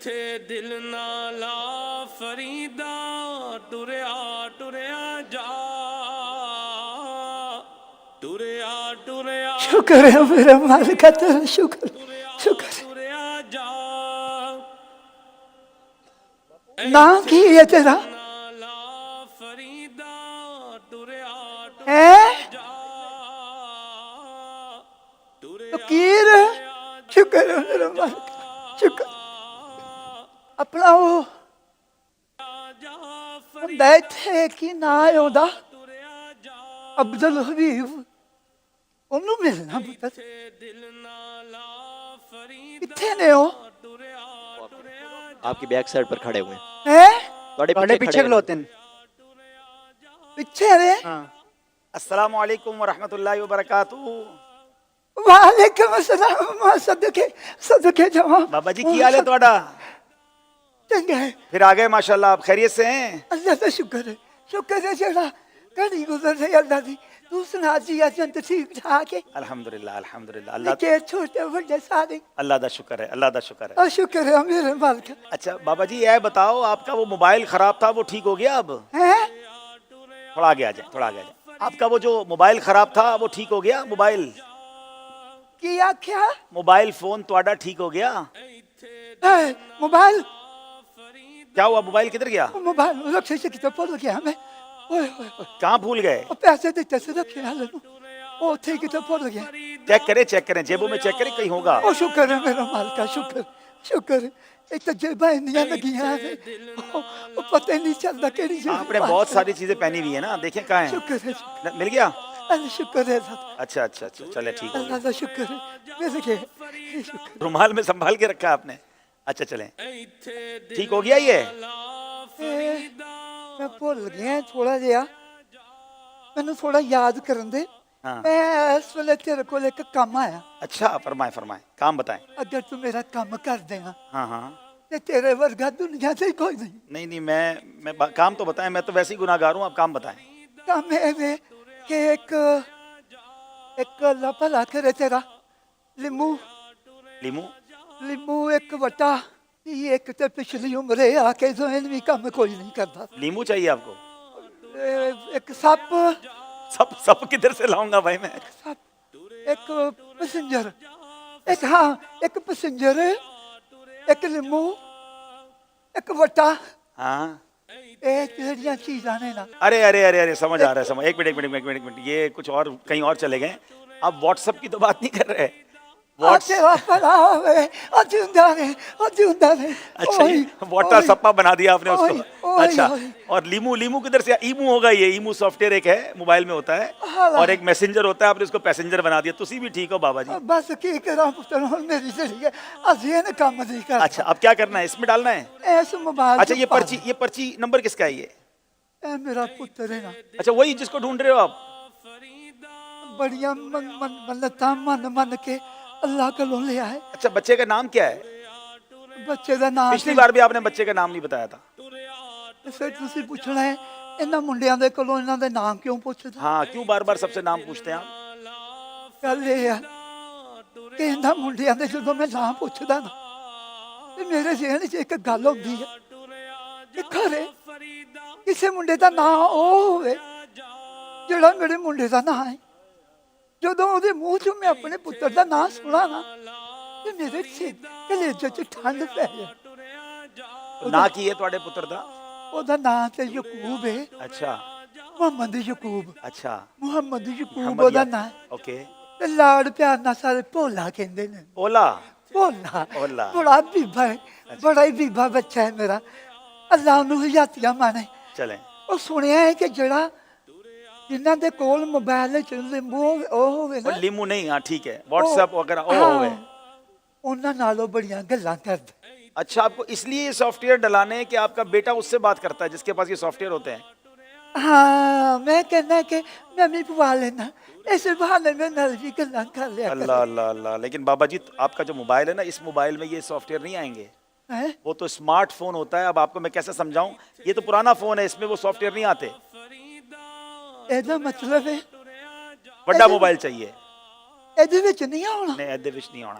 ਇੱਥੇ ਦਿਲ ਨਾ ਲਾ ਫਰੀਦਾ ਟੁਰਿਆ ਟੁਰਿਆ ਜਾ ਟੁਰਿਆ ਟੁਰਿਆ شکر ہے میرے مالک تیرا شکر شکر ہے ਟੁਰਿਆ ਜਾ نام کی ہے تیرا ਨਾ ਲਾ ਫਰੀਦਾ ਟੁਰਿਆ ہے ਜਾ فقیر شکر ہے میرا مالک شکر اپنا وہ ہوندا ਇੱਥੇ ਕੀ ਨਾਂ ਹੈ ਉਹਦਾ ਅਬਦੁਲ ਹਬੀਬ ਉਹਨੂੰ ਮਿਲਣਾ ਪੁੱਤਰ ਕਿੱਥੇ ਨੇ ਉਹ آپ کی بیک سائڈ پر کھڑے ہوئے ہیں ہے تھوڑے پیچھے کھلوتے ہیں ਪਿੱਛੇ ਨੇ ہاں السلام علیکم ورحمۃ اللہ وبرکاتہ وعلیکم السلام صدقے صدقے جواب بابا جی کی حال ہے تھوڑا چنگا ہے پھر آ گئے ماشاءاللہ آپ خیریت سے ہیں اللہ کا شکر ہے جڑا کڑی گزر رہی اللہ دی تو سنا جی اجنت ٹھیک ٹھاک ہے الحمدللہ الحمدللہ اللہ کہ چھوٹے بڑے سارے اللہ دا شکر ہے اللہ دا شکر ہے اور شکر ہے میرے مالک اچھا بابا جی یہ بتاؤ آپ کا وہ موبائل خراب تھا وہ ٹھیک ہو گیا اب ہے تھوڑا آگے آ جائیں تھوڑا آگے آ جائیں آپ کا وہ جو موبائل خراب تھا وہ ٹھیک ہو گیا موبائل کیا کیا موبائل فون تھوڑا ٹھیک ہو گیا موبائل کیا ہوا موبائل کدھر گیا موبائل رکشے سے کتنے پڑ گیا میں اوئے ہوئے ہوئے کہاں بھول گئے پیسے دیتے سے رکھے والے نو وہ تھے کتنے پڑ گیا چیک کریں جیبوں میں چیک کریں کہیں ہوگا او شکر ہے میرا مالک شکر شکر ایک تو جیبیں انیاں لگیاں ہیں وہ پتہ نہیں چلتا کیڑی جیب آپ نے بہت ساری چیزیں پہنی ہوئی ہیں نا دیکھیں کہاں ہیں شکر ہے مل گیا اللہ شکر ہے اچھا اچھا اچھا چلے ٹھیک ہو اللہ کا شکر ہے میرے کے شکر رومال میں سنبھال کے رکھا آپ نے اچھا چلیں ٹھیک ہو گیا یہ میں بھول گیا تھوڑا جہا مینوں تھوڑا یاد کرن دے ہاں میں اس ویلے تیرے کول ایک کام آیا اچھا فرمائیں فرمائیں کام بتائیں اگر تو میرا کام کر دینا ہاں ہاں تے تیرے ورگا دنیا سے کوئی نہیں نہیں میں کام تو بتائیں میں تو ویسے ہی گناہ گار ہوں آپ کام بتائیں کام ہے کہ ایک اللہ بھلا کرے تیرا لیمو ایک وٹا ایک تے پچھلی عمرے آ کے ذہن بھی کام کوئی نہیں کرتا لیمو چاہیے آپ کو ایک سپ سب کدھر سے لاؤں گا بھائی میں سپ ایک پسنجر ایک پسنجر ایک لیمو ایک وٹا ہاں جہاں چیزاں نے نا ارے سمجھ آ رہا ہے سمجھ ایک منٹ یہ کچھ اور کہیں اور چلے گئے آپ واٹس ایپ کی تو بات نہیں کر رہے اچھا واٹر سپا بنا دیا آپ نے اس کو اچھا اور لیمو کدھر سے ایمو ہوگا یہ ایمو سافٹ ویئر ایک ہے موبائل میں ہوتا ہے اور ایک میسنجر ہوتا ہے آپ نے اس کو پیسنجر بنا دیا تسی بھی ٹھیک ہو بابا جی بس کی کرا پتر ہن میری چلی ہے ازین کام نہیں کر اچھا اب کیا کرنا ہے اس میں ڈالنا ہے اس موبائل اچھا یہ پرچی نمبر کس کا ہے یہ اے میرا پتر ہے نا اچھا وہی جس کو ڈھونڈ رہے ہو آپ بڑیاں منتاں من کے اللہ کا لو لیا ہے اچھا بچے کا نام کیا ہے بچے دا نام پچھلی بار بھی آپ نے بچے کا نام نہیں بتایا تھا پھر تسی پوچھنا ہے انہاں منڈیاں دے کولوں انہاں دے نام کیوں پوچھدا ہاں کیوں بار بار سب سے نام پوچھتے ہیں آپ گل یہ ہے کہ انہاں منڈیاں دے جدوں میں نام پوچھدا نا تے میرے ذہن وچ ایک گل ہوندی ہے کہ کھرے کسے منڈے دا نام او ہوے جڑا میرے منڈے دا نام ہے جدوں اودے منہ چوں میں اپنے پتر دا نام سنا نا تے میرے کلیجے چ ٹھنڈ پے جائے نا کی ہے تواڈے پتر دا ਉਹਦਾ ਨਾਂ ਤੇ ਯਕੂਬ ਹੈ اچھا ਮੁਹੰਮਦ ਯਕੂਬ اچھا ਮੁਹੰਮਦ ਯਕੂਬ ਉਹਦਾ ਨਾਂ ਹੈ اوکے ਤੇ ਲਾੜ ਪਿਆਰ ਨਾਲ ਸਾਰੇ ਭੋਲਾ ਕਹਿੰਦੇ ਨੇ اولا ਭੋਲਾ ਬੜਾ ਬੀਬਾ ਹੈ ਬੜਾ ਹੀ ਬੀਬਾ ਬੱਚਾ ਹੈ ਮੇਰਾ ਅੱਲਾ ਉਹਨੂੰ ਹਯਾਤੀਆਂ ਮਾਣੇ چلیں ਉਹ ਸੁਣਿਆ ਹੈ ਕਿ ਜਿਹੜਾ ਜਿਨ੍ਹਾਂ ਦੇ ਕੋਲ ਮੋਬਾਈਲ ਚ ਲਿੰਬੂ ਉਹ ਹੋਵੇ ਨਾ لیمو نہیں ہاں ٹھیک ہے واٹس ایپ وغیرہ او ہوئے ਉਹਨਾਂ ਨਾਲੋਂ ਬੜੀਆਂ ਗੱਲਾਂ ਕਰਦਾ اچھا آپ کو اس لیے یہ سافٹ ویئر ڈلانے ہیں کہ آپ کا بیٹا اس سے بات کرتا ہے جس کے پاس یہ سافٹ ویئر ہوتے ہیں ہاں میں کہنا کہ میں بھی پوا لینا ایسے بہانے میں نل بھی گلاں کر لیا اللہ لیکن بابا جی آپ کا جو موبائل ہے نا اس موبائل میں یہ سافٹ ویئر نہیں آئیں گے وہ تو اسمارٹ فون ہوتا ہے اب آپ کو میں کیسے سمجھاؤں یہ تو پرانا فون ہے اس میں وہ سافٹ ویئر نہیں آتے ਇਹਦਾ مطلب ہے بڑا موبائل چاہیے ਇਹਦੇ ਵਿੱਚ ਨਹੀਂ ਆਉਣਾ نہیں ایدے وچ نہیں ہونا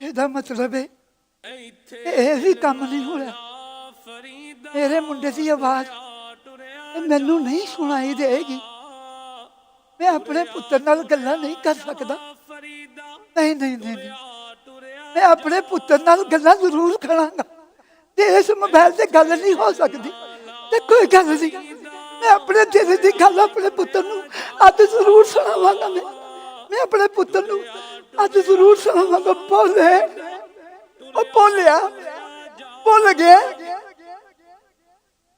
ਇਹਦਾ ਮਤਲਬ ਹੈ ਇਹ ਵੀ ਕੰਮ ਨਹੀਂ ਹੋ ਰਿਹਾ। ਮੇਰੇ ਮੁੰਡੇ ਦੀ ਆਵਾਜ਼ ਮੈਨੂੰ ਨਹੀਂ ਸੁਣਾਈ ਦੇਗੀ। ਮੈਂ ਆਪਣੇ ਪੁੱਤਰ ਨਾਲ ਗੱਲਾਂ ਨਹੀਂ ਕਰ ਸਕਦਾ। ਨਹੀਂ ਨਹੀਂ ਨਹੀਂ ਨਹੀਂ, ਮੈਂ ਆਪਣੇ ਪੁੱਤਰ ਨਾਲ ਗੱਲਾਂ ਜ਼ਰੂਰ ਕਰਾਂਗਾ। ਤੇ ਇਸ ਮੋਬਾਈਲ ਤੇ ਗੱਲ ਨਹੀਂ ਹੋ ਸਕਦੀ ਤੇ ਕੋਈ ਗੱਲ ਨਹੀਂ। ਮੈਂ ਆਪਣੇ ਦਿਲ ਦੀ ਗੱਲ ਆਪਣੇ ਪੁੱਤਰ ਨੂੰ ਅੱਜ ਜ਼ਰੂਰ ਸੁਣਾਵਾਂਗਾ। ਮੈਂ ਆਪਣੇ ਪੁੱਤਰ ਨੂੰ ਅੱਜ ਜ਼ਰੂਰ ਸੁਣਾਵਾਂਗਾ। ਬੋਲੇ ਉਹ ਬੋਲਿਆ, ਬੋਲ ਗਿਆ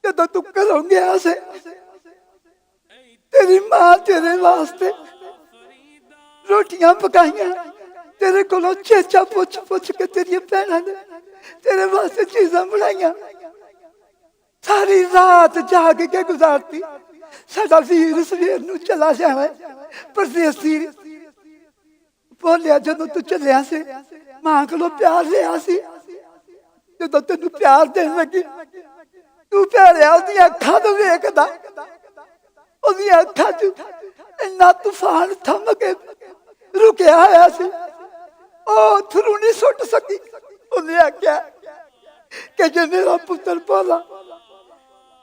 ਜਦੋਂ ਤੂੰ ਘਰੋਂ ਗਿਆ ਸੀ। ਤੇਰੀ ਮਾਂ ਤੇਰੇ ਵਾਸਤੇ ਰੋਟੀਆਂ ਪਕਾਈਆਂ, ਤੇਰੇ ਕੋਲੋਂ ਚੇਚਾ ਪੁੱਛ ਪੁੱਛ ਕੇ ਤੇਰੀਆਂ ਭੈਣਾਂ ਨੇ ਤੇਰੇ ਵਾਸਤੇ ਚੀਜ਼ਾਂ ਬਣਾਈਆਂ। ਸਾਰੀ ਰਾਤ ਜਾਗ ਕੇ ਗੁਜ਼ਾਰਤੀ। ਸਾਡਾ ਵੀਰ ਸਵੇਰ ਨੂੰ ਚਲਾ ਜਾਣਾ ਪਰਦੇਸੀ। ਬੋਲਿਆ ਜਦੋਂ ਤੂੰ ਚੱਲਿਆ ਸੀ ਮਾਂ ਕੋਲੋਂ ਪਿਆਰ ਲਿਆ ਸੀ। ਜਦੋਂ ਤੈਨੂੰ ਪਿਆਰ ਦੇਣ ਲੱਗੀ ਤੂੰ ਭੈੜਿਆ ਉਹਦੀਆਂ ਅੱਖਾਂ ਤੋਂ ਵੇਖਦਾ। ਉਹਦੀਆਂ ਅੱਖਾਂ 'ਚ ਇੰਨਾ ਤੂਫਾਨ ਥੰਮ ਕੇ ਰੁਕਿਆ ਹੋਇਆ ਸੀ, ਉਹ ਥਰੂ ਨਹੀਂ ਸੁੱਟ ਸਕੀ। ਉਹਨੇ ਆਖਿਆ ਕਿ ਜੇ ਮੇਰਾ ਪੁੱਤਰ ਭੋਲਾ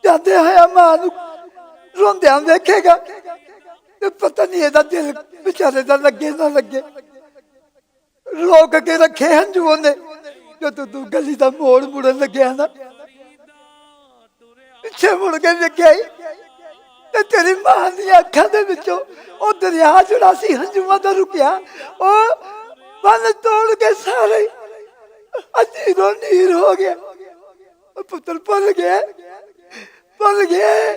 ਜਾਂਦੇ ਹੋਇਆ ਮਾਂ ਨੂੰ ਰੋਂਦਿਆਂ ਵੇਖੇਗਾ ਤੇ ਪਤਾ ਨਹੀਂ ਇਹਦਾ ਦਿਲ ਵਿਚਾਰੇ ਦਾ ਲੱਗੇ ਨਾ ਲੱਗੇ। ਰੋਕ ਕੇ ਰੱਖੇ ਹੰਝੂ ਉਹਨੇ। ਜਦੋਂ ਤੂੰ ਗਲੀ ਦਾ ਮੋੜ ਮੁੜਨ ਲੱਗਿਆ ਨਾ, ਪਿੱਛੇ ਮੁੜ ਕੇ ਵੇਖਿਆ ਤੇ ਤੇਰੀ ਮਾਂ ਦੀਆਂ ਅੱਖਾਂ ਦੇ ਵਿੱਚੋਂ ਉਹ ਦਰਿਆ ਜਿਹੜਾ ਸੀ ਹੰਝੂਆਂ ਦਾ ਰੁਕਿਆ, ਉਹ ਬੰਨ ਤੋੜ ਕੇ ਸਾਰੇ ਅਧੀਰੋਂ ਨੀਰ ਹੋ ਗਿਆ। ਉਹ ਪੁੱਤਰ ਭੁੱਲ ਗਿਆ, ਭੁੱਲ ਗਿਆ।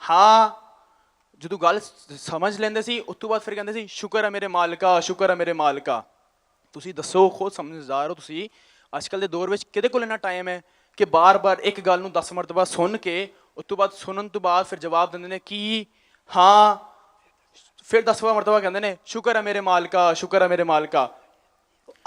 ਹਾਂ ਜਦੋਂ ਗੱਲ ਸਮਝ ਲੈਂਦੇ ਸੀ ਉਸ ਤੋਂ ਬਾਅਦ ਫਿਰ ਕਹਿੰਦੇ ਸੀ ਸ਼ੁਕਰ ਹੈ ਮੇਰੇ ਮਾਲਕਾ, ਸ਼ੁਕਰ ਹੈ ਮੇਰੇ ਮਾਲਕਾ। ਤੁਸੀਂ ਦੱਸੋ, ਖੁਦ ਸਮਝਦਾਰ ਹੋ ਤੁਸੀਂ, ਅੱਜ ਕੱਲ੍ਹ ਦੇ ਦੌਰ ਵਿੱਚ ਕਿਹਦੇ ਕੋਲ ਇੰਨਾ ਟਾਈਮ ਹੈ ਕਿ ਬਾਰ-ਬਾਰ ਇੱਕ ਗੱਲ ਨੂੰ 10 ਮਰਤਬਾ ਸੁਣ ਕੇ ਉਸ ਤੋਂ ਬਾਅਦ ਸੁਣਨ ਤੋਂ ਬਾਅਦ ਫਿਰ ਜਵਾਬ ਦਿੰਦੇ ਨੇ ਕਿ ਹਾਂ, ਫਿਰ 10ਵਾਂ ਮਰਤਬਾ ਕਹਿੰਦੇ ਨੇ ਸ਼ੁਕਰ ਹੈ ਮੇਰੇ ਮਾਲਕਾ, ਸ਼ੁਕਰ ਹੈ ਮੇਰੇ ਮਾਲਕਾ।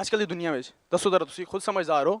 ਅੱਜ ਕੱਲ੍ਹ ਦੀ ਦੁਨੀਆ ਵਿੱਚ? ਦੱਸੋ ਜ਼ਰਾ, ਤੁਸੀਂ ਖੁਦ ਸਮਝਦਾਰ ਹੋ।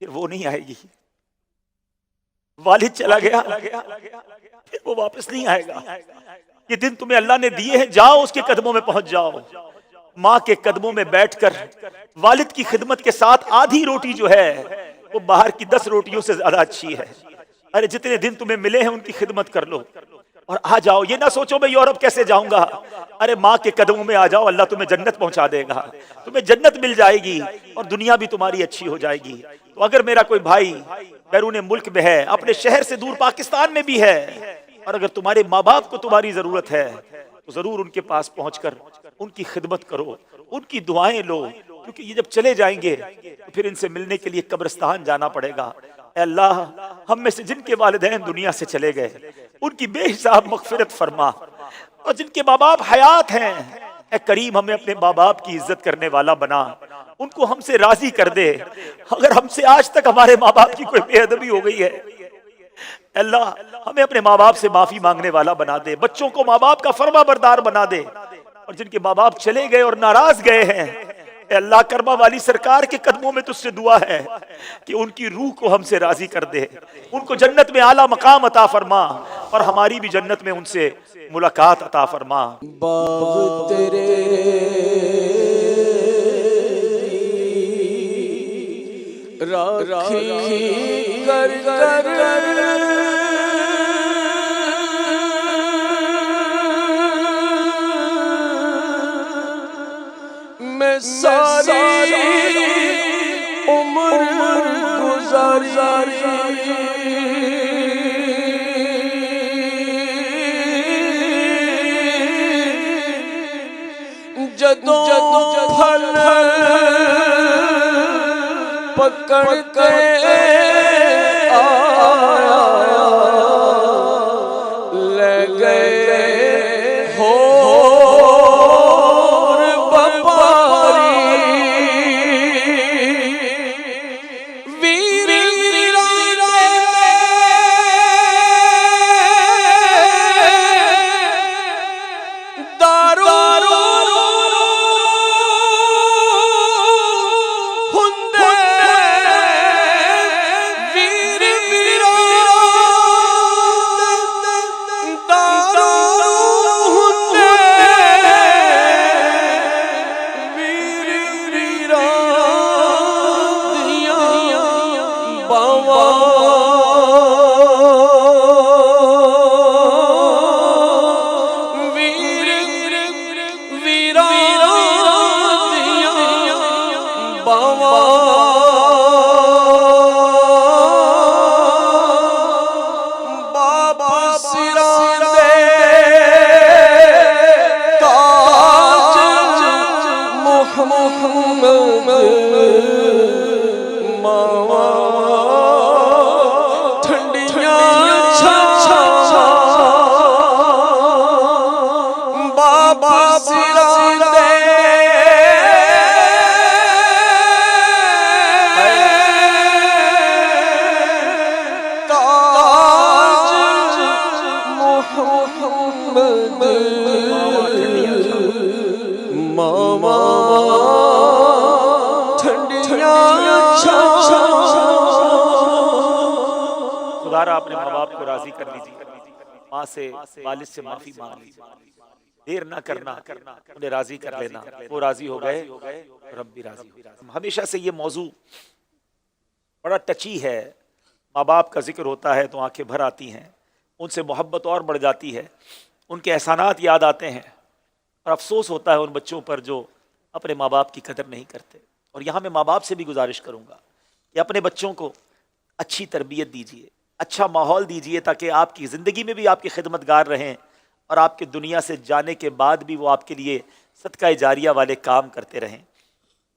پھر وہ نہیں آئے گی. والد چلا گیا پھر وہ واپس نہیں آئے گا. یہ دن تمہیں اللہ نے دیے ہیں, جاؤ اس کے قدموں میں پہنچ جاؤ. ماں کے قدموں میں بیٹھ کر والد کی خدمت کے ساتھ آدھی روٹی جو ہے وہ باہر کی 10 روٹیوں سے زیادہ اچھی ہے. ارے جتنے دن تمہیں ملے ہیں ان کی خدمت کر لو اور آ جاؤ. یہ نہ سوچو میں یورپ کیسے جاؤں گا. ارے ماں کے قدموں میں آ جاؤ, اللہ تمہیں جنت پہنچا دے گا, تمہیں جنت مل جائے گی اور دنیا بھی تمہاری اچھی ہو جائے گی. تو اگر میرا کوئی بھائی بیرون ملک میں ہے, اپنے شہر سے دور پاکستان میں بھی ہے, اور اگر تمہارے ماں باپ کو تمہاری ضرورت ہے تو ضرور ان کے پاس پہنچ کر ان کی خدمت کرو, ان کی دعائیں لو, کیونکہ یہ جب چلے جائیں گے تو پھر ان سے ملنے کے لیے قبرستان جانا پڑے گا. اے اللہ, ہم میں سے جن کے والدین دنیا سے چلے گئے ان کی بے حساب مغفرت فرما, اور جن کے ماں باپ حیات ہیں اے کریم ہمیں اپنے ماں باپ کی عزت کرنے والا بنا, ان کو ہم سے راضی کر دے. اگر ہم سے آج تک ہمارے ماں باپ کی کوئی بے ادبی ہو گئی ہے, اللہ ہمیں اپنے ماں باپ سے معافی مانگنے والا بنا دے, بچوں کو ماں باپ کا فرما بردار بنا دے. اور جن کے ماں باپ چلے گئے اور ناراض گئے ہیں, اے اللہ کرما والی سرکار کے قدموں میں تجھ سے دعا ہے کہ ان کی روح کو ہم سے راضی کر دے, ان کو جنت میں اعلیٰ مقام عطا فرما, اور ہماری بھی جنت میں ان سے ملاقات عطا فرما. باغ تیرے راکھی کر کر میں ساری عمر گزاری, جدوں پھل پکڑ کے آیا لے گئے ہو خدا را اپنے ماں باپ کو راضی کر لیجیے, ماں سے والد سے معافی مانگ لیجیے, دیر نہ کرنا, انہیں راضی کر لینا. وہ راضی ہو گئے, رب بھی راضی ہو. ہمیشہ سے یہ موضوع بڑا ٹچی ہے, ماں باپ کا ذکر ہوتا ہے تو آنکھیں بھر آتی ہیں, ان سے محبت اور بڑھ جاتی ہے, ان کے احسانات یاد آتے ہیں, اور افسوس ہوتا ہے ان بچوں پر جو اپنے ماں باپ کی قدر نہیں کرتے. اور یہاں میں ماں باپ سے بھی گزارش کروں گا کہ اپنے بچوں کو اچھی تربیت دیجیے, اچھا ماحول دیجیے, تاکہ آپ کی زندگی میں بھی آپ کے خدمتگار رہیں, اور آپ کے دنیا سے جانے کے بعد بھی وہ آپ کے لیے صدقہ جاریہ والے کام کرتے رہیں.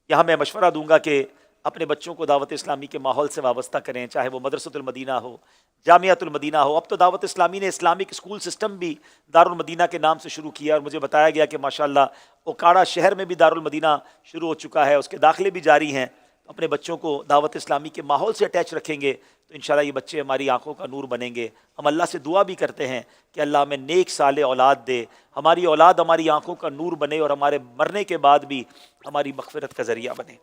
یہاں میں مشورہ دوں گا کہ اپنے بچوں کو دعوت اسلامی کے ماحول سے وابستہ کریں, چاہے وہ مدرسۃ المدینہ ہو, جامعۃ المدینہ ہو. اب تو دعوت اسلامی نے اسلامک اسکول سسٹم بھی دارالمدینہ کے نام سے شروع کیا, اور مجھے بتایا گیا کہ ماشاءاللہ اوکاڑا شہر میں بھی دارالمدینہ شروع ہو چکا ہے, اس کے داخلے بھی جاری ہیں. اپنے بچوں کو دعوت اسلامی کے ماحول سے اٹیچ رکھیں گے تو انشاءاللہ یہ بچے ہماری آنکھوں کا نور بنیں گے. ہم اللہ سے دعا بھی کرتے ہیں کہ اللہ ہمیں نیک صالح اولاد دے, ہماری اولاد ہماری آنکھوں کا نور بنے, اور ہمارے مرنے کے بعد بھی ہماری مغفرت کا ذریعہ بنے.